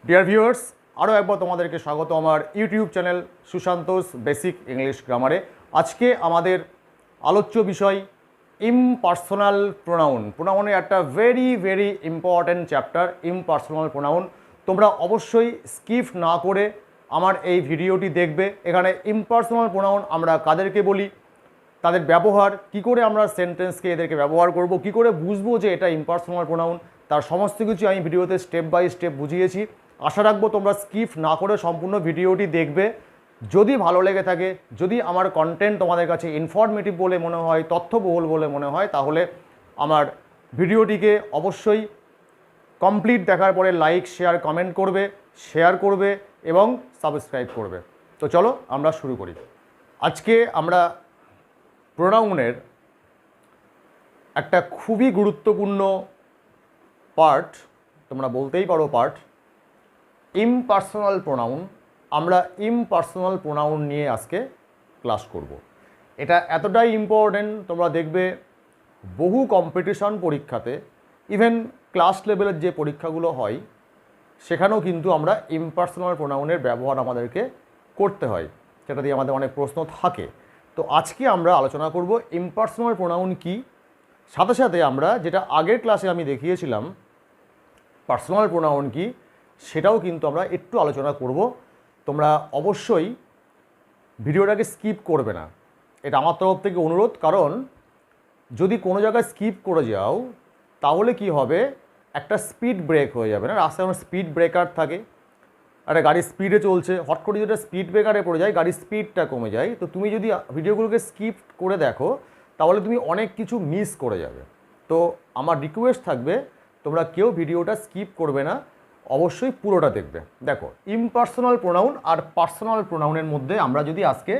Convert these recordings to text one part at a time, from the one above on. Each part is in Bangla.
ডিয়ার ভিউয়ার্স, আরও একবার তোমাদেরকে স্বাগত আমার ইউটিউব চ্যানেল সুশান্তোস বেসিক ইংলিশ গ্রামারে। আজকে আমাদের আলোচ্য বিষয় ইমপার্সোনাল প্রোনাউন। প্রোনাউনের একটা very important chapter impersonal pronoun. তোমরা অবশ্যই স্কিপ না করে আমার এই ভিডিওটি দেখবে। এখানে ইমপার্সোনাল প্রোনাউন আমরা কাদেরকে বলি, তাদের ব্যবহার, কি করে আমরা সেন্টেন্সকে এদেরকে ব্যবহার করব, কি করে বুঝবো যে এটা ইমপার্সোনাল প্রোনাউন, তার সমস্ত কিছু আমি ভিডিওতে স্টেপ বাই স্টেপ বুঝিয়েছি। আশা রাখবো তোমরা স্কিপ না করে সম্পূর্ণ ভিডিওটি দেখবে। যদি ভালো লেগে থাকে, যদি আমার কন্টেন্ট তোমাদের কাছে ইনফরমেটিভ বলে মনে হয়, তথ্যবহুল বলে মনে হয়, তাহলে আমার ভিডিওটিকে অবশ্যই কমপ্লিট দেখার পরে লাইক, শেয়ার, কমেন্ট করবে, শেয়ার করবে এবং সাবস্ক্রাইব করবে। তো চলো আমরা শুরু করি। আজকে আমরা প্রোনাউনের একটা খুবই গুরুত্বপূর্ণ পার্ট, তোমরা বলতেই পারো পার্ট, ইমপার্সোনাল প্রোনাউন। আমরা ইমপার্সোনাল প্রোনাউন নিয়ে আজকে ক্লাস করব। এটা এতটাই ইম্পর্টেন্ট, তোমরা দেখবে বহু কম্পিটিশন পরীক্ষাতে, ইভেন ক্লাস লেভেলের যে পরীক্ষাগুলো হয় সেখানেও কিন্তু আমরা ইমপার্সোনাল প্রোনাউনের ব্যবহার আমাদেরকে করতে হয়, সেটা দিয়ে আমাদের অনেক প্রশ্ন থাকে। তো আজকে আমরা আলোচনা করব ইমপার্সোনাল প্রোনাউন কী, সাথে সাথে আমরা যেটা আগের ক্লাসে আমি দেখিয়েছিলাম পার্সোনাল প্রোনাউন কী, সেটাও কিন্তু আমরা একটু আলোচনা করব। তোমরা অবশ্যই ভিডিওটাকে স্কিপ করবে না, এটা আমার তরফ থেকে অনুরোধ। কারণ যদি কোনো জায়গায় স্কিপ করে যাও তাহলে কি হবে, একটা স্পিড ব্রেক হয়ে যাবে না। রাস্তায় আমার স্পিড ব্রেকার থাকে, একটা গাড়ি স্পিডে চলছে, হট করে যেটা স্পিড ব্রেকারে পড়ে যায়, গাড়ির স্পিডটা কমে যায়। তো তুমি যদি ভিডিওগুলোকে স্কিপ করে দেখো তাহলে তুমি অনেক কিছু মিস করে যাবে। তো আমার রিকোয়েস্ট থাকবে তোমরা কেউ ভিডিওটা স্কিপ করবে না, অবশ্যই পুরোটা দেখবে। দেখো, ইমপার্সোনাল প্রোনাউন আর পার্সোনাল প্রোনাউনের মধ্যে আমরা যদি আজকে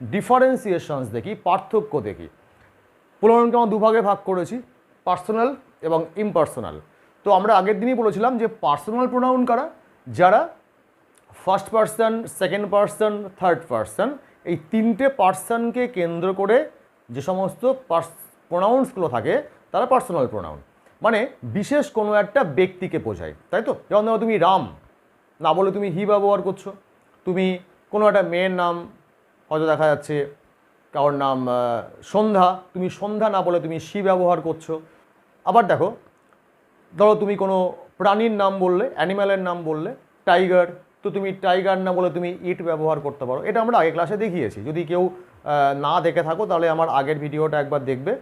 ডিফারেন্সিয়েশনস দেখি, পার্থক্য দেখি। প্রোনাউনকে আমরা দুভাগে ভাগ করেছি, পার্সোনাল এবং ইমপার্সোনাল। তো আমরা আগের দিনই বলেছিলাম যে পার্সোনাল প্রোনাউন কারা, যারা first person, second person, third person, এই তিনটে পার্সনকে কেন্দ্র করে যে সমস্ত প্রোনাউন্সগুলো থাকে তারা পার্সোনাল প্রোনাউন। মানে বিশেষ কোনো একটা ব্যক্তিকে বোঝায়, তাই তো? যেমন ধরো তুমি রাম না বলে তুমি হি ব্যবহার করছো, তুমি কোনো একটা মেয়ের নাম হয়তো দেখা যাচ্ছে কারোর নাম সন্ধ্যা, তুমি সন্ধ্যা না বলে তুমি শি ব্যবহার করছো। আবার দেখো, ধরো তুমি কোনো প্রাণীর নাম বললে, অ্যানিম্যালের নাম বললে, টাইগার, তো তুমি টাইগার না বলে তুমি ইট ব্যবহার করতে পারো। এটা আমরা আগের ক্লাসে দেখিয়েছি। যদি কেউ না দেখে থাকো তাহলে আমার আগের ভিডিওটা একবার দেখবে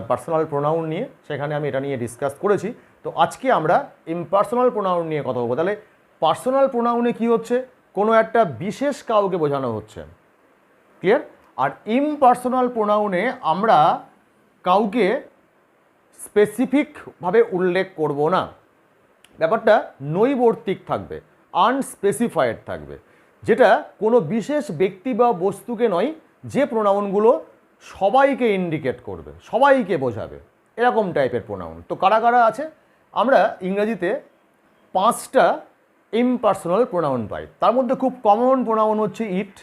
পার্সোনাল প্রোনাউন নিয়ে, সেখানে আমি এটা নিয়ে ডিসকাস করেছি। তো আজকে আমরা ইমপার্সোনাল প্রোনাউন নিয়ে কথা বলবো। তাহলে পার্সোনাল প্রোনাউনে কি হচ্ছে, কোনো একটা বিশেষ কাউকে বোঝানো হচ্ছে, ক্লিয়ার? আর ইমপার্সোনাল প্রোনাউনে আমরা কাউকে স্পেসিফিকভাবে উল্লেখ করব না, ব্যাপারটা নৈবর্তিক থাকবে, আনস্পেসিফাইড থাকবে, যেটা কোনো বিশেষ ব্যক্তি বা বস্তুকে নয়, যে প্রোনাউনগুলো সবাইকে ইন্ডিকেট করবে, সবাইকে বোঝাবে, এরকম টাইপের প্রোনাউন। তো কারা কারা আছে? আমরা ইংরেজিতে 5টা ইমপার্সোনাল প্রোনাউন পাই। তার মধ্যে খুব কমন প্রোনাউন হচ্ছে ইট,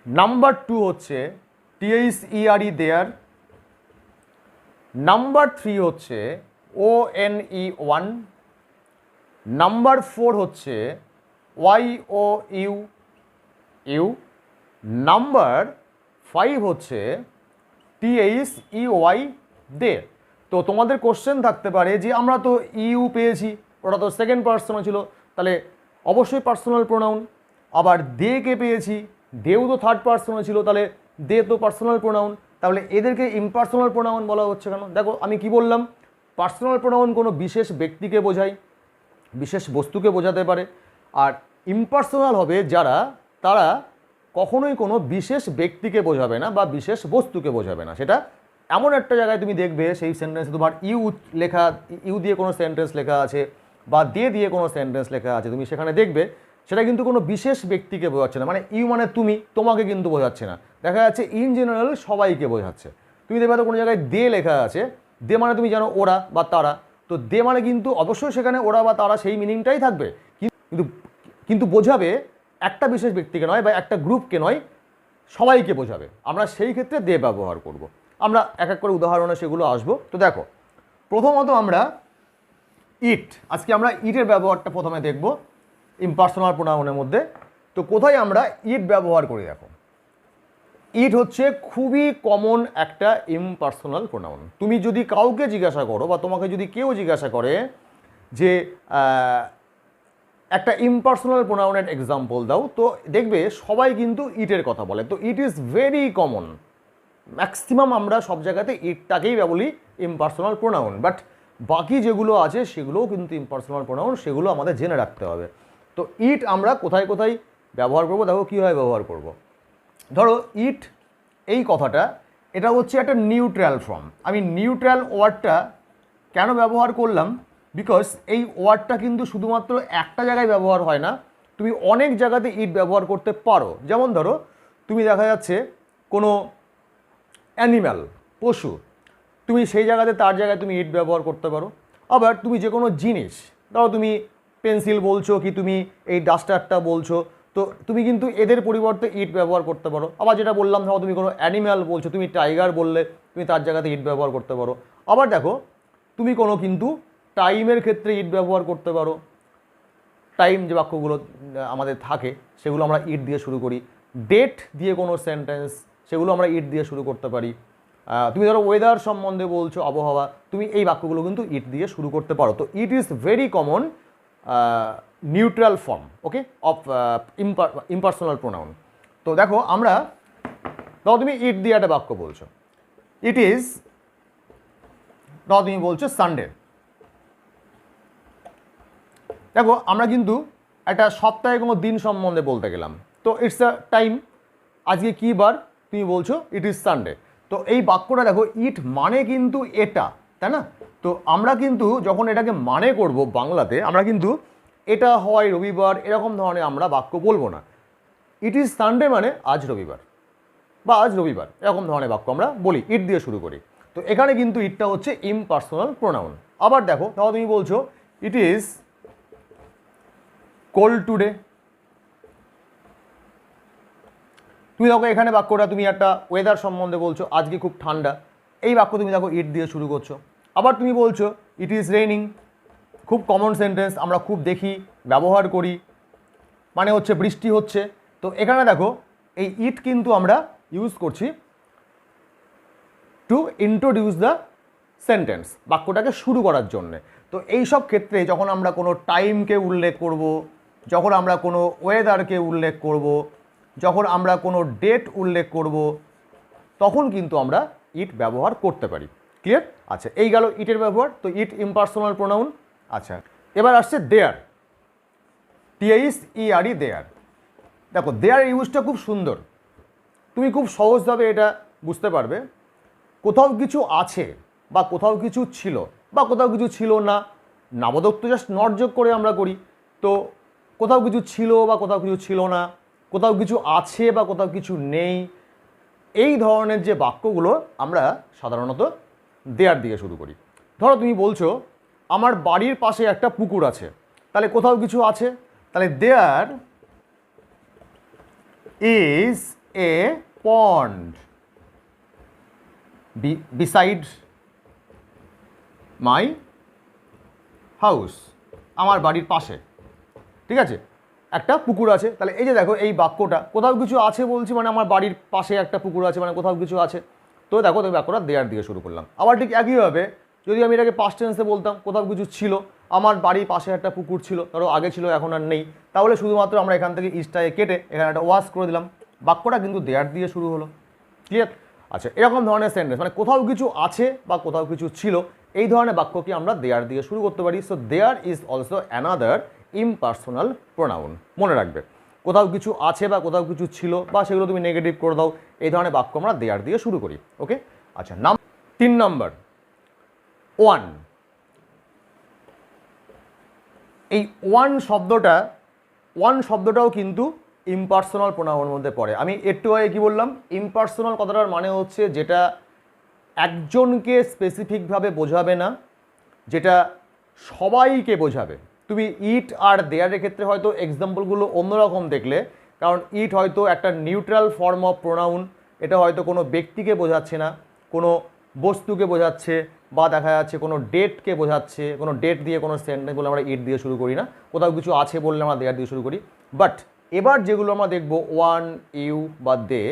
নাম্বার 2 হচ্ছে THERE দেয়ার, নাম্বার 3 হচ্ছে ONE1, নাম্বার 4 হচ্ছে YOU, নাম্বার 5 হচ্ছে THEY দে। তো তোমাদের কোশ্চেন থাকতে পারে যে আমরা তো ইউ পেয়েছি, ওটা তো সেকেন্ড পার্সনে ছিল, তাহলে অবশ্যই পার্সোনাল প্রোনাউন। আবার দে কে পেয়েছি, দেও তো থার্ড পার্সনে ছিল, তাহলে দে তো পার্সোনাল প্রোনাউন। তাহলে এদেরকে ইমপার্সোনাল প্রোনাউন বলা হচ্ছে কেন? দেখো, আমি কি বললাম, পার্সোনাল প্রোনাউন কোনো বিশেষ ব্যক্তিকে বোঝায়, বিশেষ বস্তুকে বোঝাতে পারে। আর ইমপার্সোনাল হবে যারা, তারা কখনোই কোনো বিশেষ ব্যক্তিকে বোঝাবে না বা বিশেষ বস্তুকে বোঝাবে না। সেটা এমন একটা জায়গায় তুমি দেখবে সেই সেন্টেন্সে তোমার ইউ লেখা, ইউ দিয়ে কোনো সেন্টেন্স লেখা আছে বা দে দিয়ে কোনো সেন্টেন্স লেখা আছে, তুমি সেখানে দেখবে সেটা কিন্তু কোনো বিশেষ ব্যক্তিকে বোঝাচ্ছে না। মানে ইউ মানে তুমি, তোমাকে কিন্তু বোঝাচ্ছে না, দেখা যাচ্ছে ইন জেনারেল সবাইকে বোঝাচ্ছে। তুমি দেখবে তো কোনো জায়গায় দে লেখা আছে, দে মানে তুমি জানো ওরা বা তারা, তো দে মানে কিন্তু অবশ্যই সেখানে ওরা বা তারা সেই মিনিংটাই থাকবে, কিন্তু কিন্তু বোঝাবে একটা বিশেষ ব্যক্তিকে নয় বা একটা গ্রুপকে নয়, সবাইকে বোঝাবে। আমরা সেই ক্ষেত্রে দে ব্যবহার করব। আমরা এক এক করে উদাহরণে সেগুলো আসবো। তো দেখো, প্রথমত আমরা ইট, আজকে আমরা ইটের ব্যবহারটা প্রথমে দেখব ইম্পার্সোনাল প্রোনাউনের মধ্যে। তো কোথায় আমরা ইট ব্যবহার করি দেখো, ইট হচ্ছে খুবই কমন একটা ইম্পার্সোনাল প্রোনাউন। তুমি যদি কাউকে জিজ্ঞাসা করো বা তোমাকে যদি কেউ জিজ্ঞাসা করে যে একটা ইম্পার্সোনাল প্রোনাউনের এক্সাম্পল দাও, তো দেখবে সবাই কিন্তু ইটের কথা বলে। তো it is very common, maximum আমরা সব জায়গাতে ইটটাকেই বলি ইম্পার্সোনাল প্রোনাউন, বাট বাকি যেগুলো আছে সেগুলোও কিন্তু ইম্পার্সোনাল প্রোনাউন, সেগুলো আমাদের জেনে রাখতে হবে। তো ইট আমরা কোথায় কোথায় ব্যবহার করব দেখো কীভাবে ব্যবহার করব। ধরো ইট এই কথাটা, এটা হচ্ছে একটা নিউট্রাল ফর্ম। আমি নিউট্রাল ওয়ার্ডটা কেন ব্যবহার করলাম, বিকজ এই ওয়ার্ডটা কিন্তু শুধুমাত্র একটা জায়গায় ব্যবহার হয় না, তুমি অনেক জায়গাতে ইট ব্যবহার করতে পারো। যেমন ধরো তুমি দেখা যাচ্ছে কোনো অ্যানিম্যাল, পশু, তুমি সেই জায়গাতে তার জায়গায় তুমি ইট ব্যবহার করতে পারো। আবার তুমি যে কোনো জিনিস, ধরো তুমি পেন্সিল বলছো কি তুমি এই ডাস্টারটা বলছো, তো তুমি কিন্তু এদের পরিবর্তে ইট ব্যবহার করতে পারো। আবার যেটা বললাম, ধরো তুমি কোনো অ্যানিম্যাল বলছো, তুমি টাইগার বললে তুমি তার জায়গাতে ইট ব্যবহার করতে পারো। আবার দেখো তুমি কোনো কিন্তু টাইমের ক্ষেত্রে ইট ব্যবহার করতে পারো। টাইম যে বাক্যগুলো আমাদের থাকে সেগুলো আমরা ইট দিয়ে শুরু করি। ডেট দিয়ে কোনো সেন্টেন্স, সেগুলো আমরা ইট দিয়ে শুরু করতে পারি। তুমি ধরো ওয়েদার সম্বন্ধে বলছো, আবহাওয়া, তুমি এই বাক্যগুলো কিন্তু ইট দিয়ে শুরু করতে পারো। তো it is very common neutral form, okay, of impersonal pronoun. তো দেখো আমরা, ধরো তুমি ইট দিয়ে একটা বাক্য বলছো, ইট ইজ, ধরো তুমি বলছো সানডে। দেখো আমরা কিন্তু একটা সপ্তাহে কোনো দিন সম্বন্ধে বলতে গেলাম, তো ইটস আ টাইম, আজকে কী বার, তুমি বলছো ইট ইজ সানডে। তো এই বাক্যটা দেখো, ইট মানে কিন্তু এটা, তাই না? তো আমরা কিন্তু যখন এটাকে মানে করব বাংলাতে, আমরা কিন্তু এটা হয় রবিবার এরকম ধরনের আমরা বাক্য বলবো না। ইট ইজ সানডে মানে আজ রবিবার বা আজ রবিবার, এরকম ধরনের বাক্য আমরা বলি, ইট দিয়ে শুরু করি। তো এখানে কিন্তু ইটটা হচ্ছে ইম্পার্সোনাল প্রোনাউন। আবার দেখো, তাহলে তুমি বলছো ইট ইজ কোল্ড টুডে। তুমি দেখো এখানে বাক্যটা তুমি একটা ওয়েদার সম্বন্ধে বলছো, আজকে খুব ঠান্ডা, এই বাক্য তুমি দেখো ইট দিয়ে শুরু করছো। আবার তুমি বলছো ইট ইজ রেইনিং, খুব কমন সেন্টেন্স, আমরা খুব দেখি, ব্যবহার করি, মানে হচ্ছে বৃষ্টি হচ্ছে। তো এখানে দেখো এই ইট কিন্তু আমরা ইউজ করছি টু ইন্ট্রোডিউস দ্য সেন্টেন্স, বাক্যটাকে শুরু করার জন্যে। তো এই সব ক্ষেত্রে যখন আমরা কোনো টাইমকে উল্লেখ করব, যখন আমরা কোনো ওয়েদারকে উল্লেখ করব, যখন আমরা কোনো ডেট উল্লেখ করব, তখন কিন্তু আমরা ইট ব্যবহার করতে পারি। ক্লিয়ার? আচ্ছা, এই গেল ইটের ব্যবহার। তো ইট ইম্পার্সোনাল প্রোনাউন। আচ্ছা, এবার আসছে দেয়ার, THERE, দেয়ার। দেখো দেয়ার ইউজটা খুব সুন্দর, তুমি খুব সহজভাবে এটা বুঝতে পারবে। কোথাও কিছু আছে বা কোথাও কিছু ছিল বা কোথাও কিছু ছিল না, নামোদক তো জাস্ট নট যোগ করে আমরা করি। তো কোথাও কিছু ছিল বা কোথাও কিছু ছিল না, কোথাও কিছু আছে বা কোথাও কিছু নেই, এই ধরনের যে বাক্যগুলো আমরা সাধারণত দেয়ার দিয়ে শুরু করি। ধরো তুমি বলছো আমার বাড়ির পাশে একটা পুকুর আছে, তাহলে কোথাও কিছু আছে, তাহলে there is a pond beside my house, আমার বাড়ির পাশে, ঠিক আছে, একটা পুকুর আছে। তাহলে এই যে দেখো এই বাক্যটা, কোথাও কিছু আছে বলছি মানে আমার বাড়ির পাশে একটা পুকুর আছে মানে কোথাও কিছু আছে। তো দেখো তুমি বাক্যটা দেয়ার দিয়ে শুরু করলাম। আবার ঠিক একইভাবে যদি আমি এটাকে পাস্ট টেন্সে বলতাম, কোথাও কিছু ছিল, আমার বাড়ির পাশে একটা পুকুর ছিল, ধরো আগে ছিল এখন আর নেই, তাহলে শুধুমাত্র আমরা এখান থেকে ইস্টাকে কেটে এখানে একটা ওয়াশ করে দিলাম, বাক্যটা কিন্তু দেয়ার দিয়ে শুরু হলো। ক্লিয়ার? আচ্ছা, এরকম ধরনের সেন্টেন্স মানে কোথাও কিছু আছে বা কোথাও কিছু ছিল, এই ধরনের বাক্যকে আমরা দেয়ার দিয়ে শুরু করতে পারি। So there is also another impersonal pronoun. মনে রাখবে, কোথাও কিছু আছে বা কোথাও কিছু ছিল বা সেগুলো তুমি নেগেটিভ করে দাও, এই ধরনের বাক্য আমরা দেয়ার দিয়ে শুরু করি। ওকে, আচ্ছা, 3 নম্বর, ওয়ান। এই ওয়ান শব্দটাও কিন্তু ইম্পার্সোনাল প্রোনাউনের মধ্যে পড়ে। আমি একটু আগে কী বললাম, ইম্পার্সোনাল কথাটার মানে হচ্ছে যেটা একজনকে স্পেসিফিকভাবে বোঝাবে না, যেটা সবাইকে বোঝাবে। তুমি ইট আর দেয়ারের ক্ষেত্রে হয়তো এক্সাম্পলগুলো অন্যরকম দেখলে, কারণ ইট হয়তো একটা নিউট্রাল ফর্ম অফ প্রোনাউন, এটা হয়তো কোনো ব্যক্তিকে বোঝাচ্ছে না, কোনো বস্তুকে বোঝাচ্ছে, বা দেখা যাচ্ছে কোনো ডেটকে বোঝাচ্ছে। কোনো ডেট দিয়ে কোনো সেন্টেন্স বলে আমরা ইট দিয়ে শুরু করি না, কোথাও কিছু আছে বললে আমরা দেয়ার দিয়ে শুরু করি। বাট এবার যেগুলো আমরা দেখবো ওয়ান, ইউ বা দে,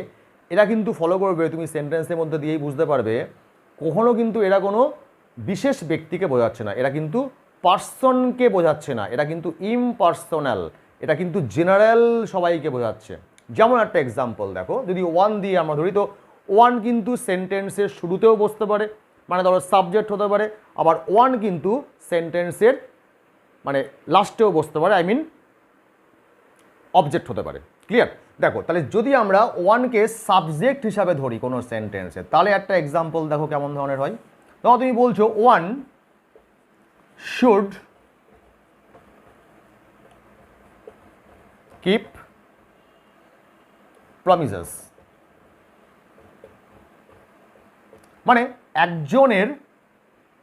এরা কিন্তু ফলো করবে, তুমি সেন্টেন্সের মধ্যে দিয়েই বুঝতে পারবে, কখনো কিন্তু এরা কোনো বিশেষ ব্যক্তিকে বোঝাচ্ছে না, এরা কিন্তু পার্সনকে বোঝাচ্ছে না, এটা কিন্তু ইমপার্সোনাল, এটা কিন্তু জেনারেল সবাইকে বোঝাচ্ছে। যেমন একটা এক্সাম্পল দেখো, যদি ওয়ান দিয়ে আমরা ধরি, তো ওয়ান কিন্তু সেন্টেন্সের শুরুতেও বসতে পারে, মানে ধরো সাবজেক্ট হতে পারে, আবার ওয়ান কিন্তু সেন্টেন্সের মানে লাস্টেও বসতে পারে, আই মিন অবজেক্ট হতে পারে। ক্লিয়ার? দেখো তাহলে যদি আমরা ওয়ানকে সাবজেক্ট হিসাবে ধরি কোনো সেন্টেন্সে, তাহলে একটা এক্সাম্পল দেখো কেমন ধরনের হয়। দেখো তুমি বলছো ওয়ান শুড কিপ প্রমিসেস, মানে একজনের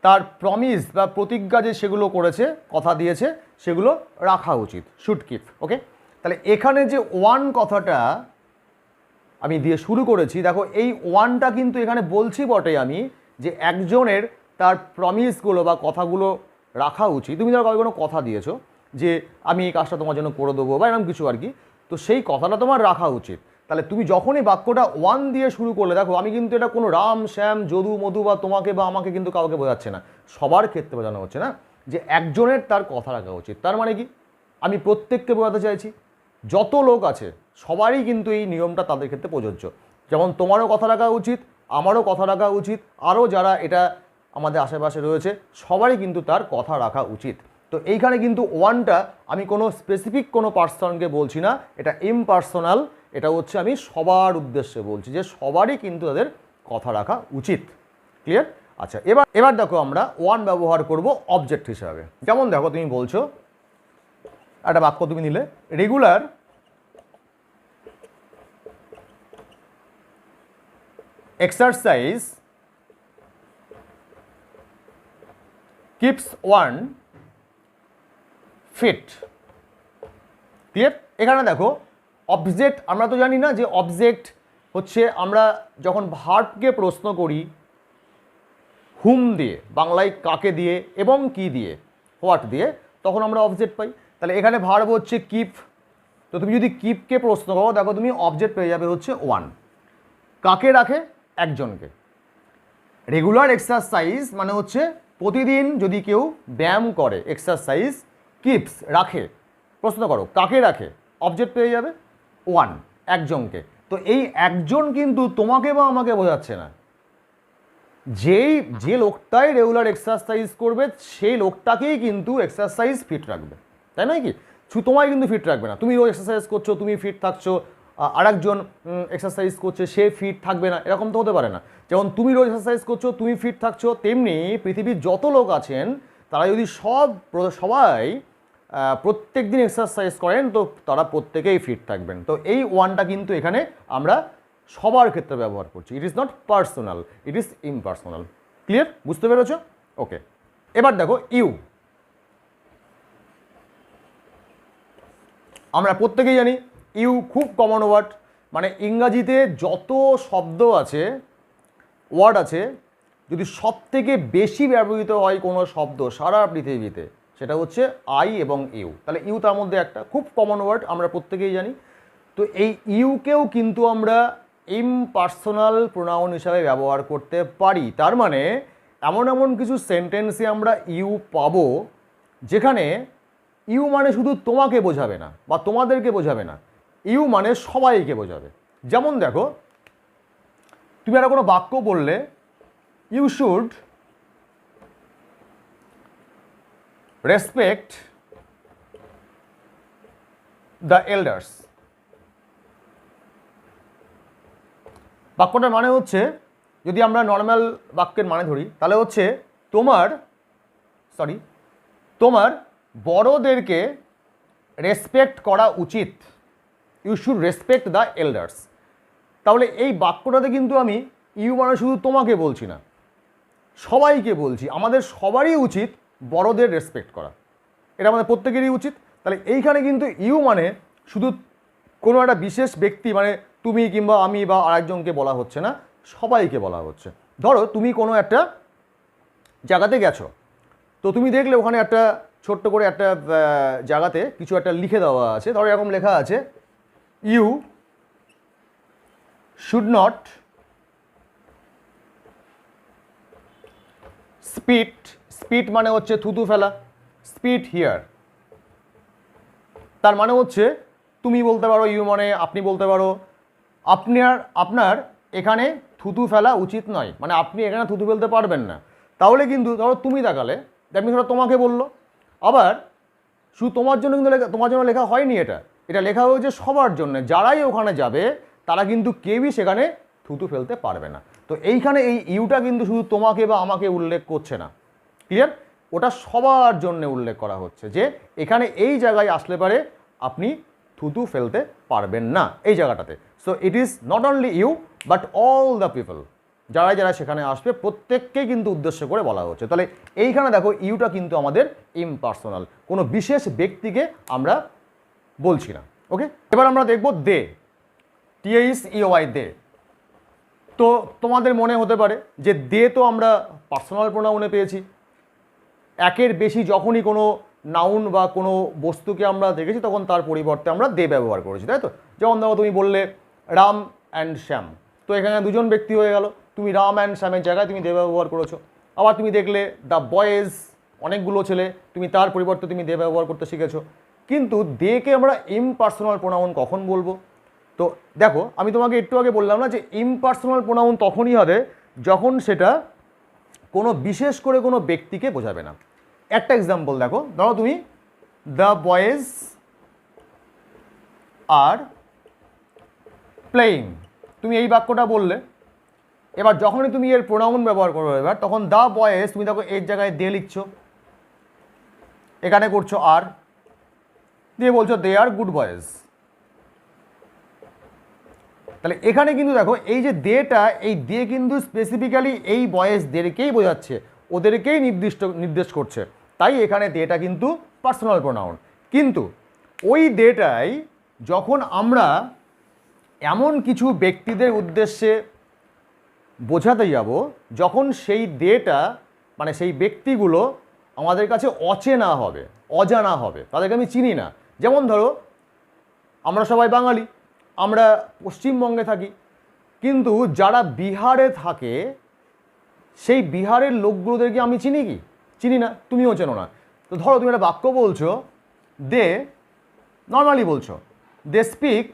তার প্রমিস বা প্রতিজ্ঞা যে সেগুলো করেছে, কথা দিয়েছে, সেগুলো রাখা উচিত, শুড কিপ। ওকে, তাহলে এখানে যে ওয়ান কথাটা আমি দিয়ে শুরু করেছি, দেখো এই ওয়ানটা কিন্তু এখানে বলছি বটে আমি যে একজনের তার প্রমিসগুলো বা কথাগুলো রাখা উচিত। তুমি ধরো কাউকে কোনো কথা দিয়েছো যে আমি এই কাজটা তোমার জন্য করে দেবো বা এরকম কিছু আর কি, তো সেই কথাটা তোমার রাখা উচিত। তাহলে তুমি যখনই বাক্যটা ওয়ান দিয়ে শুরু করলে, দেখো আমি কিন্তু এটা কোনো রাম শ্যাম যদু মধু বা তোমাকে বা আমাকে কিন্তু কাউকে বোঝাচ্ছে না, সবার ক্ষেত্রে বোঝানো হচ্ছে না যে একজনের তার কথা রাখা উচিত। তার মানে কি, আমি প্রত্যেককে বোঝাতে চাইছি, যত লোক আছে সবারই কিন্তু এই নিয়মটা তাদের ক্ষেত্রে প্রযোজ্য। যেমন তোমারও কথা রাখা উচিত, আমারও কথা রাখা উচিত, আরও যারা এটা আমাদের আশেপাশে রয়েছে সবারই কিন্তু তার কথা রাখা উচিত। তো এইখানে কিন্তু ওয়ানটা আমি কোনো স্পেসিফিক কোনো পার্সনকে বলছি না, এটা ইমপার্সোনাল, এটা হচ্ছে আমি সবার উদ্দেশ্যে বলছি যে সবারই কিন্তু তাদের কথা রাখা উচিত। ক্লিয়ার? আচ্ছা, এবার দেখো আমরা ওয়ান ব্যবহার করব অবজেক্ট হিসাবে। যেমন দেখো তুমি বলছো একটা বাক্য তুমি নিলে, regular exercise keeps one fit. Clear? এখানে দেখো অবজেক্ট, আমরা তো জানি না যে অবজেক্ট হচ্ছে আমরা যখন ভার্বকে প্রশ্ন করি হুম দিয়ে, বাংলায় কাকে দিয়ে এবং কি দিয়ে, হোয়াট দিয়ে, তখন আমরা অবজেক্ট পাই। তাহলে এখানে ভার্ব হচ্ছে কিপ, তো তুমি যদি কিপকে প্রশ্ন করো, দেখো তুমি অবজেক্ট পেয়ে যাবে হচ্ছে ওয়ান। কাকে রাখে? একজনকে। রেগুলার এক্সারসাইজ মানে হচ্ছে প্রতিদিন যদি কেউ ব্যায়াম করে, এক্সারসাইজ, কিপস রাখে, প্রশ্ন করো কাকে রাখে, অবজেক্ট পেয়ে যাবে ওয়ান, একজনকে। তো এই একজন কিন্তু তোমাকে বা আমাকে বোঝাচ্ছে না, যে লোকটাই রেগুলার এক্সারসাইজ করবে সেই লোকটাকেই কিন্তু এক্সারসাইজ ফিট রাখবে, তাই নয় কি? তোমায় কিন্তু ফিট রাখবে না। তুমি রোজ এক্সারসাইজ করছো, তুমি ফিট থাকছো, আরেকজন এক্সারসাইজ করছে, সে ফিট থাকবে না, এরকম তো হতে পারে না। যেমন তুমি রোজ এক্সারসাইজ করছো, তুমি ফিট থাকছো, তেমনি পৃথিবীর যত লোক আছেন তারা যদি সবাই প্রত্যেক দিন এক্সারসাইজ করেন, তো তারা প্রত্যেকেই ফিট থাকবেন। তো এই ওয়ানটা কিন্তু এখানে আমরা সবার ক্ষেত্রে ব্যবহার করছি। It is not personal, it is impersonal. Clear? বুঝতে পেরেছ? ওকে, এবার দেখো ইউ। আমরা প্রত্যেকেই জানি ইউ খুব কমন ওয়ার্ড, মানে ইংরাজিতে যত শব্দ আছে, ওয়ার্ড আছে, যদি সব থেকে বেশি ব্যবহৃত হয় কোনো শব্দ সারা পৃথিবীতে, সেটা হচ্ছে আই এবং ইউ। তাহলে ইউ তার মধ্যে একটা খুব কমন ওয়ার্ড, আমরা প্রত্যেকেই জানি। তো এই ইউকেও কিন্তু আমরা ইমপার্সোনাল প্রোনাউন হিসাবে ব্যবহার করতে পারি। তার মানে এমন এমন কিছু সেন্টেন্সে আমরা ইউ পাবো যেখানে ইউ মানে শুধু তোমাকে বোঝাবে না বা তোমাদেরকে বোঝাবে না, ইউ মানে সবাইকে বোঝাবে। যেমন দেখো, তুমি একটা কোনো বাক্য বললে, you should respect the elders. বাক্যটার মানে হচ্ছে, যদি আমরা নর্মাল বাক্যের মানে ধরি, তাহলে হচ্ছে তোমার বড়দেরকে রেসপেক্ট করা উচিত। You should respect the elders. তাহলে এই বাক্যটাতে কিন্তু আমি ইউ মানে শুধু তোমাকে বলছি না, সবাইকে বলছি। আমাদের সবারই উচিত বড়দের রেসপেক্ট করা, এটা আমাদের প্রত্যেকেরই উচিত। তাহলে এইখানে কিন্তু ইউ মানে শুধু কোনো একটা বিশেষ ব্যক্তি, মানে তুমি কিংবা আমি বা আরেকজনকে বলা হচ্ছে না, সবাইকে বলা হচ্ছে। ধরো তুমি কোনো একটা জায়গাতে গেছো, তো তুমি দেখলে ওখানে একটা ছোট্ট করে একটা জায়গাতে কিছু একটা লিখে দেওয়া আছে। ধরো এরকম লেখা আছে, you should not spit, spit মানে হচ্ছে থুতু ফেলা, স্পিট হিয়ার, তার মানে হচ্ছে তুমি বলতে পারো, ইউ মানে আপনি বলতে পারো, আপনার এখানে থুতু ফেলা উচিত নয়, মানে আপনি এখানে থুতু ফেলতে পারবেন না। তাহলে কিন্তু ধরো তুমি তাকালে, দ্যাট মিনস ধরো তোমাকে বললো। আবার শুধু তোমার জন্য কিন্তু তোমার জন্য লেখা হয়নি, এটা লেখা হয়েছে সবার জন্য, যারাই ওখানে যাবে তারা কিন্তু কেউই সেখানে থুতু ফেলতে পারবে না। তো এইখানে এই ইউটা কিন্তু শুধু তোমাকে বা আমাকে উল্লেখ করছে না, ক্লিয়ার? ওটা সবার জন্য উল্লেখ করা হচ্ছে যে এখানে এই জায়গায় আসলে পারে আপনি থুতু ফেলতে পারবেন না এই জায়গাটাতে। So it is not only you but all the people, যারা যারা সেখানে আসবে প্রত্যেককেই কিন্তু উদ্দেশ্য করে বলা হচ্ছে। তাহলে এইখানে দেখো ইউটা কিন্তু আমাদের ইমপার্সোনাল, কোনো বিশেষ ব্যক্তিকে আমরা বলছি না। ওকে, এবার আমরা দেখব দে, THEY, দে। তো তোমাদের মনে হতে পারে যে দে তো আমরা পার্সোনাল প্রোনাউনে পেয়েছি, একের বেশি যখনই কোনো নাউন বা কোনো বস্তুকে আমরা দেখেছি তখন তার পরিবর্তে আমরা দে ব্যবহার করেছি, তাই তো? যেমন দেখো তুমি বললে রাম অ্যান্ড শ্যাম, তো এখানে দুজন ব্যক্তি হয়ে গেল, তুমি রাম অ্যান্ড শ্যামের জায়গায় তুমি দে ব্যবহার করেছো। আবার তুমি দেখলে দ্য বয়েজ, অনেকগুলো ছেলে, তুমি তার পরিবর্তে তুমি দে ব্যবহার করতে শিখেছো। কিন্তু দেকে আমরা ইমপার্সোনাল প্রোনাউন কখন বলবো? তো দেখো আমি তোমাকে একটু আগে বললাম না যে ইমপার্সোনাল প্রোনাউন তখনই হবে যখন সেটা কোনো বিশেষ করে কোনো ব্যক্তিকে বোঝাবে না। একটা এক্সাম্পল দেখো, ধরো তুমি দ্য বয়েজ আর প্লেয়িং, তুমি এই বাক্যটা বললে। এবার যখনই তুমি এর প্রোনাউন ব্যবহার করবে এবার, তখন দ্য বয়েজ তুমি দেখো এর জায়গায় দে লিখছো, এখানে করছো আর, দিয়ে বলছো দে আর গুড বয়েজ। তাহলে এখানে কিন্তু দেখো এই যে দেটা, এই দে কিন্তু স্পেসিফিক্যালি এই বয়েজদেরকেই বোঝাচ্ছে, ওদেরকেই নির্দেশ করছে, তাই এখানে দেটা কিন্তু পার্সোনাল প্রোনাউন। কিন্তু ওই দেটাই যখন আমরা এমন কিছু ব্যক্তিদের উদ্দেশ্যে বোঝাতে যাব যখন সেই দেটা মানে সেই ব্যক্তিগুলো আমাদের কাছে অচেনা হবে, অজানা হবে, তাদেরকে আমি চিনি না। যেমন ধরো আমরা সবাই বাঙালি, আমরা পশ্চিমবঙ্গে থাকি, কিন্তু যারা বিহারে থাকে সেই বিহারের লোকগুলোদেরকে আমি চিনি কি? চিনি না, তুমিও চেনো না। তো ধরো তুমি একটা বাক্য বলছো, দে, নর্মালি বলছো they speak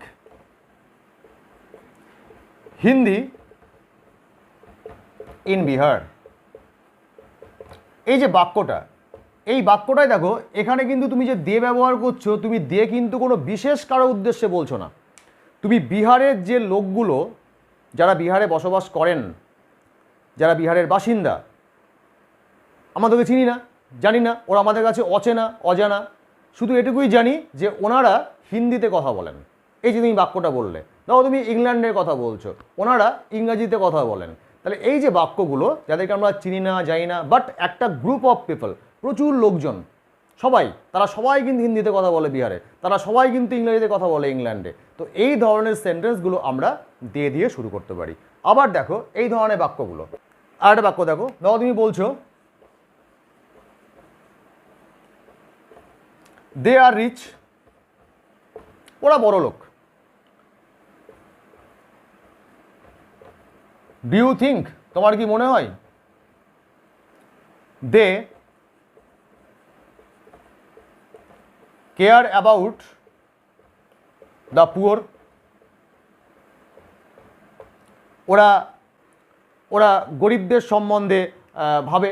Hindi in Bihar. এই যে বাক্যটা, এই বাক্যটাই দেখো এখানে কিন্তু তুমি যে দে ব্যবহার করছো, তুমি দে কিন্তু কোনো বিশেষ কারো উদ্দেশ্যে বলছো না। তুমি বিহারের যে লোকগুলো যারা বিহারে বসবাস করেন, যারা বিহারের বাসিন্দা, আমাদেরকে চিনি না, জানি না, ওরা আমাদের কাছে অচেনা, অজানা, শুধু এটুকুই জানি যে ওনারা হিন্দিতে কথা বলেন। এই যে তুমি বাক্যটা বললে, দেখো তুমি ইংল্যান্ডের কথা বলছো, ওনারা ইংরাজিতে কথা বলেন। তাহলে এই যে বাক্যগুলো যাদেরকে আমরা চিনি না, জানি না, বাট একটা গ্রুপ অফ পিপল, প্রচুর লোকজন, সবাই, তারা সবাই কিন্তু হিন্দিতে কথা বলে বিহারে, তারা সবাই কিন্তু ইংরেজিতে কথা বলে ইংল্যান্ডে। তো এই ধরনের সেন্টেন্সগুলো আমরা দিয়ে শুরু করতে পারি। আবার দেখো এই ধরনের বাক্যগুলো, আর একটা বাক্য দেখো, তুমি বলছো দে আর রিচ, ওরা বড় লোক। ডু ইউ থিঙ্ক, তোমার কি মনে হয় দে কেয়ার অ্যাবাউট দ্য পুয়ার, ওরা ওরা গরিবদের সম্বন্ধে ভাবে,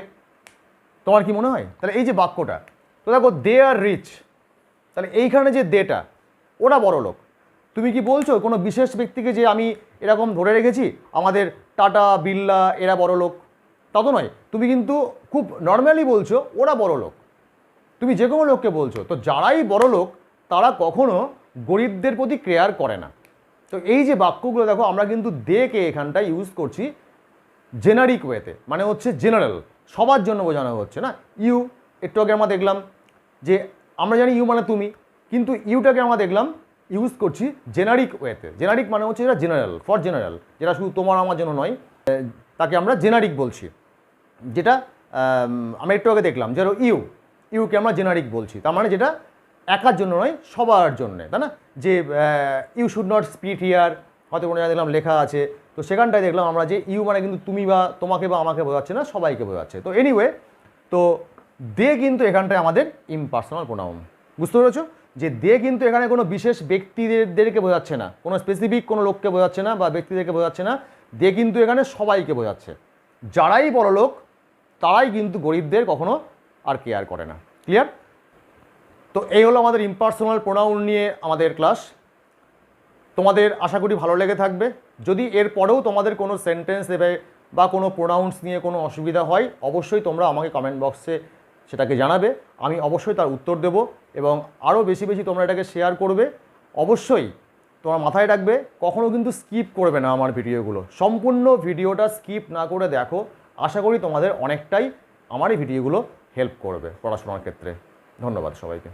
তোমার কি মনে হয়? তাহলে এই যে বাক্যটা, তো দেখো দে আর রিচ, তাহলে এইখানে যে দেটা, ওরা বড় লোক। তুমি কি বলছো কোনো বিশেষ ব্যক্তিকে যে আমি এরকম ধরে রেখেছি আমাদের টাটা, বিড়লা এরা বড় লোক? তা তো নয়, তুমি কিন্তু খুব নর্মালি বলছো ওরা বড় লোক, তুমি যে কোনো লোককে বলছো। তো যারাই বড় লোক তারা কখনো গরিবদের প্রতি কেয়ার করে না। তো এই যে বাক্যগুলো দেখো আমরা কিন্তু দেকে এখানটায় ইউজ করছি জেনারিক ওয়েতে, মানে হচ্ছে জেনারেল, সবার জন্য বোঝানো হচ্ছে না। ইউ, একটু আগে আমরা দেখলাম যে আমরা জানি ইউ মানে তুমি, কিন্তু ইউটাকে আমরা দেখলাম ইউজ করছি জেনারিক ওয়েতে। জেনারিক মানে হচ্ছে যেটা জেনারেল, ফর জেনারেল, যেটা শুধু তোমার আমার জন্য নয়, তাকে আমরা জেনারিক বলছি। যেটা আমরা একটু আগে দেখলাম যে ইউকে আমরা জেনারিক বলছি, তার মানে যেটা একার জন্য নয়, সবার জন্যে, তাই না? যে you should not spit here, হয়তো কোনো জায়গায় দেখলাম লেখা আছে, তো সেখানটায় দেখলাম আমরা যে ইউ মানে কিন্তু তুমি বা তোমাকে বা আমাকে বোঝাচ্ছে না, সবাইকে বোঝাচ্ছে। তো এনিওয়ে, তো দে কিন্তু এখানটায় আমাদের ইমপার্সোনাল প্রোনাউন। বুঝতে পেরেছো যে দে কিন্তু এখানে কোনো বিশেষ ব্যক্তিদেরকে বোঝাচ্ছে না, কোনো স্পেসিফিক কোনো লোককে বোঝাচ্ছে না বা ব্যক্তিদেরকে বোঝাচ্ছে না। দে কিন্তু এখানে সবাইকে বোঝাচ্ছে। যারাই বড় লোক তারাই কিন্তু গরিবদের কখনো আর কেয়ার করে না। ক্লিয়ার? তো এই হলো আমাদের ইমপার্সোনাল প্রোনাউন নিয়ে আমাদের ক্লাস। তোমাদের আশা করি ভালো লেগে থাকবে। যদি এর পরেও তোমাদের কোনো সেন্টেন্স দেবে বা কোনো প্রোনাউন্স নিয়ে কোনো অসুবিধা হয়, অবশ্যই তোমরা আমাকে কমেন্ট বক্সে সেটাকে জানাবে, আমি অবশ্যই তার উত্তর দেব। এবং আরও বেশি বেশি তোমরা এটাকে শেয়ার করবে। অবশ্যই তোমার মাথায় রাখবে, কখনও কিন্তু স্কিপ করবে না আমার ভিডিওগুলো, সম্পূর্ণ ভিডিওটা স্কিপ না করে দেখো। আশা করি তোমাদের অনেকটাই আমার এই ভিডিওগুলো হেল্প করবে পড়াশোনার ক্ষেত্রে। ধন্যবাদ সবাইকে।